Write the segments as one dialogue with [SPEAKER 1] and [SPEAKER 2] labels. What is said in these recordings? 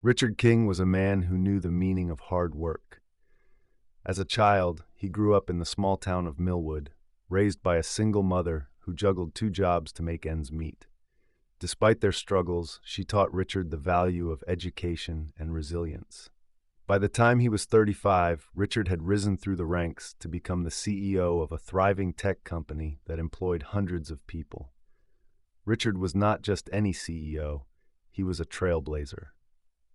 [SPEAKER 1] Richard King was a man who knew the meaning of hard work. As a child, he grew up in the small town of Millwood, raised by a single mother who juggled two jobs to make ends meet. Despite their struggles, she taught Richard the value of education and resilience. By the time he was 35, Richard had risen through the ranks to become the CEO of a thriving tech company that employed hundreds of people. Richard was not just any CEO, he was a trailblazer.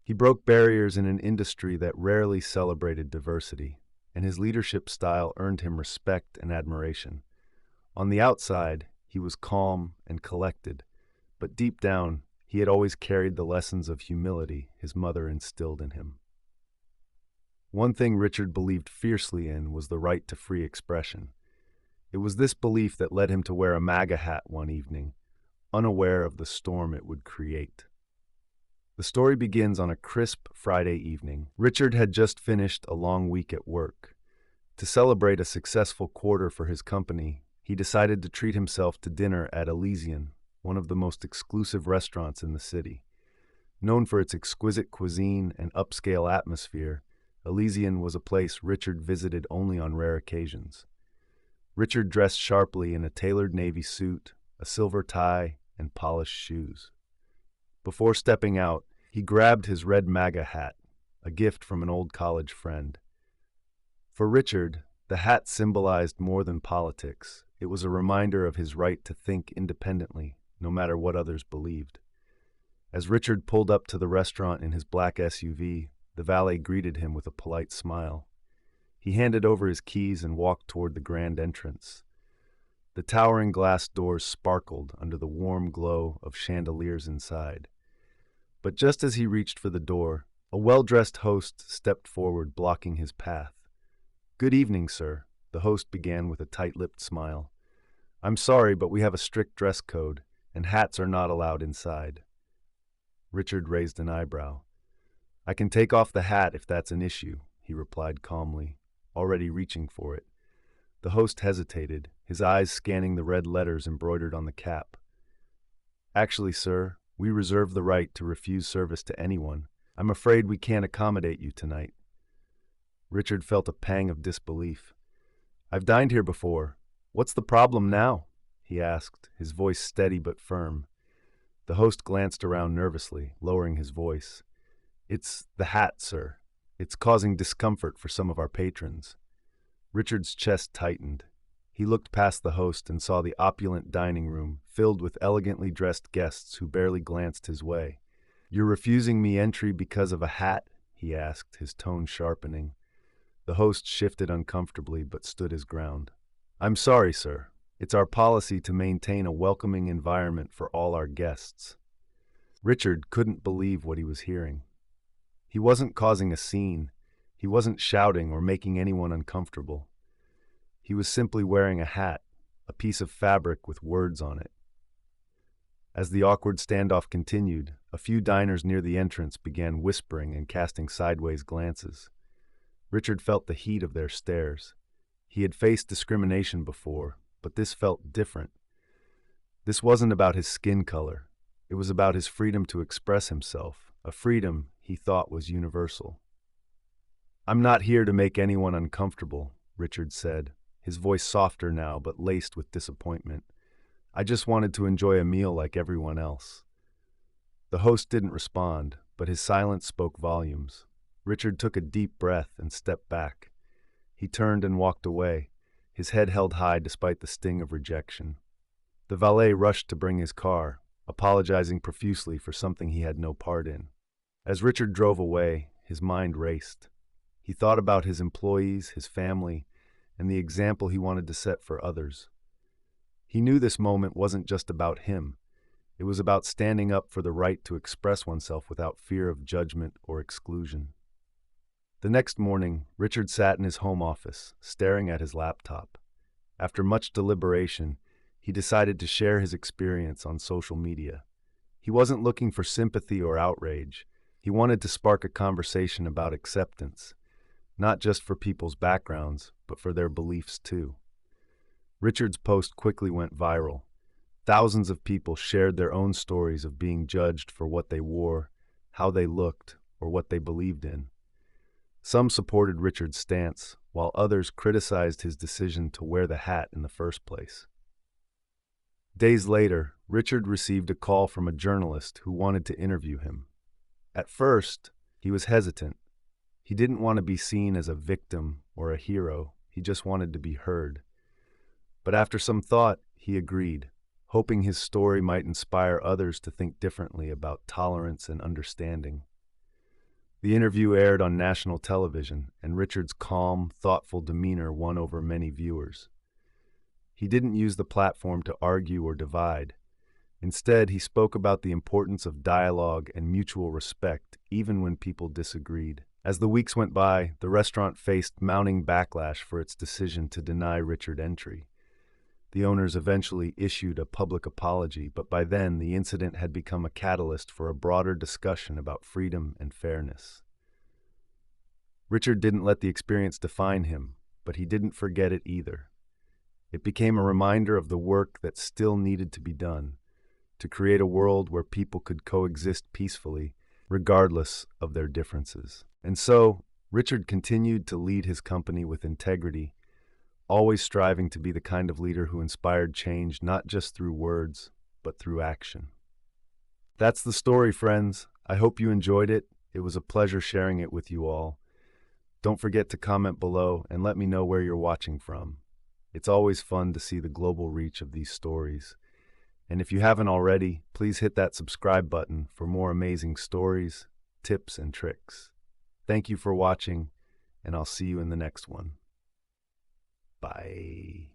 [SPEAKER 1] He broke barriers in an industry that rarely celebrated diversity, and his leadership style earned him respect and admiration. On the outside, he was calm and collected, but deep down, he had always carried the lessons of humility his mother instilled in him. One thing Richard believed fiercely in was the right to free expression. It was this belief that led him to wear a MAGA hat one evening, unaware of the storm it would create. The story begins on a crisp Friday evening. Richard had just finished a long week at work. To celebrate a successful quarter for his company, he decided to treat himself to dinner at Elysian, one of the most exclusive restaurants in the city. Known for its exquisite cuisine and upscale atmosphere, Elysian was a place Richard visited only on rare occasions. Richard dressed sharply in a tailored navy suit, a silver tie, and polished shoes. Before stepping out, he grabbed his red MAGA hat, a gift from an old college friend. For Richard, the hat symbolized more than politics. It was a reminder of his right to think independently, no matter what others believed. As Richard pulled up to the restaurant in his black SUV, the valet greeted him with a polite smile. He handed over his keys and walked toward the grand entrance. The towering glass doors sparkled under the warm glow of chandeliers inside. But just as he reached for the door, a well-dressed host stepped forward, blocking his path. "Good evening, sir," the host began with a tight-lipped smile. "I'm sorry, but we have a strict dress code, and hats are not allowed inside." Richard raised an eyebrow. "I can take off the hat if that's an issue," he replied calmly, already reaching for it. The host hesitated, his eyes scanning the red letters embroidered on the cap. "Actually, sir, we reserve the right to refuse service to anyone. I'm afraid we can't accommodate you tonight." Richard felt a pang of disbelief. "I've dined here before. What's the problem now?" he asked, his voice steady but firm. The host glanced around nervously, lowering his voice. "It's the hat, sir. It's causing discomfort for some of our patrons." Richard's chest tightened. He looked past the host and saw the opulent dining room, filled with elegantly dressed guests who barely glanced his way. "You're refusing me entry because of a hat?" he asked, his tone sharpening. The host shifted uncomfortably but stood his ground. "I'm sorry, sir. It's our policy to maintain a welcoming environment for all our guests." Richard couldn't believe what he was hearing. He wasn't causing a scene. He wasn't shouting or making anyone uncomfortable. He was simply wearing a hat, a piece of fabric with words on it. As the awkward standoff continued, a few diners near the entrance began whispering and casting sideways glances. Richard felt the heat of their stares. He had faced discrimination before, but this felt different. This wasn't about his skin color. It was about his freedom to express himself, a freedom he thought was universal. "I'm not here to make anyone uncomfortable," Richard said, his voice softer now but laced with disappointment. "I just wanted to enjoy a meal like everyone else." The host didn't respond, but his silence spoke volumes. Richard took a deep breath and stepped back. He turned and walked away, his head held high despite the sting of rejection. The valet rushed to bring his car, apologizing profusely for something he had no part in. As Richard drove away, his mind raced. He thought about his employees, his family, and the example he wanted to set for others. He knew this moment wasn't just about him. It was about standing up for the right to express oneself without fear of judgment or exclusion. The next morning, Richard sat in his home office, staring at his laptop. After much deliberation, he decided to share his experience on social media. He wasn't looking for sympathy or outrage. He wanted to spark a conversation about acceptance, not just for people's backgrounds, but for their beliefs too. Richard's post quickly went viral. Thousands of people shared their own stories of being judged for what they wore, how they looked, or what they believed in. Some supported Richard's stance, while others criticized his decision to wear the hat in the first place. Days later, Richard received a call from a journalist who wanted to interview him. At first, he was hesitant. He didn't want to be seen as a victim or a hero. He just wanted to be heard. But after some thought, he agreed, hoping his story might inspire others to think differently about tolerance and understanding. The interview aired on national television, and Richard's calm, thoughtful demeanor won over many viewers. He didn't use the platform to argue or divide. Instead, he spoke about the importance of dialogue and mutual respect, even when people disagreed. As the weeks went by, the restaurant faced mounting backlash for its decision to deny Richard entry. The owners eventually issued a public apology, but by then the incident had become a catalyst for a broader discussion about freedom and fairness. Richard didn't let the experience define him, but he didn't forget it either. It became a reminder of the work that still needed to be done, to create a world where people could coexist peacefully, regardless of their differences. And so, Richard continued to lead his company with integrity, always striving to be the kind of leader who inspired change not just through words, but through action. That's the story, friends. I hope you enjoyed it. It was a pleasure sharing it with you all. Don't forget to comment below and let me know where you're watching from. It's always fun to see the global reach of these stories. And if you haven't already, please hit that subscribe button for more amazing stories, tips, and tricks. Thank you for watching, and I'll see you in the next one. Bye.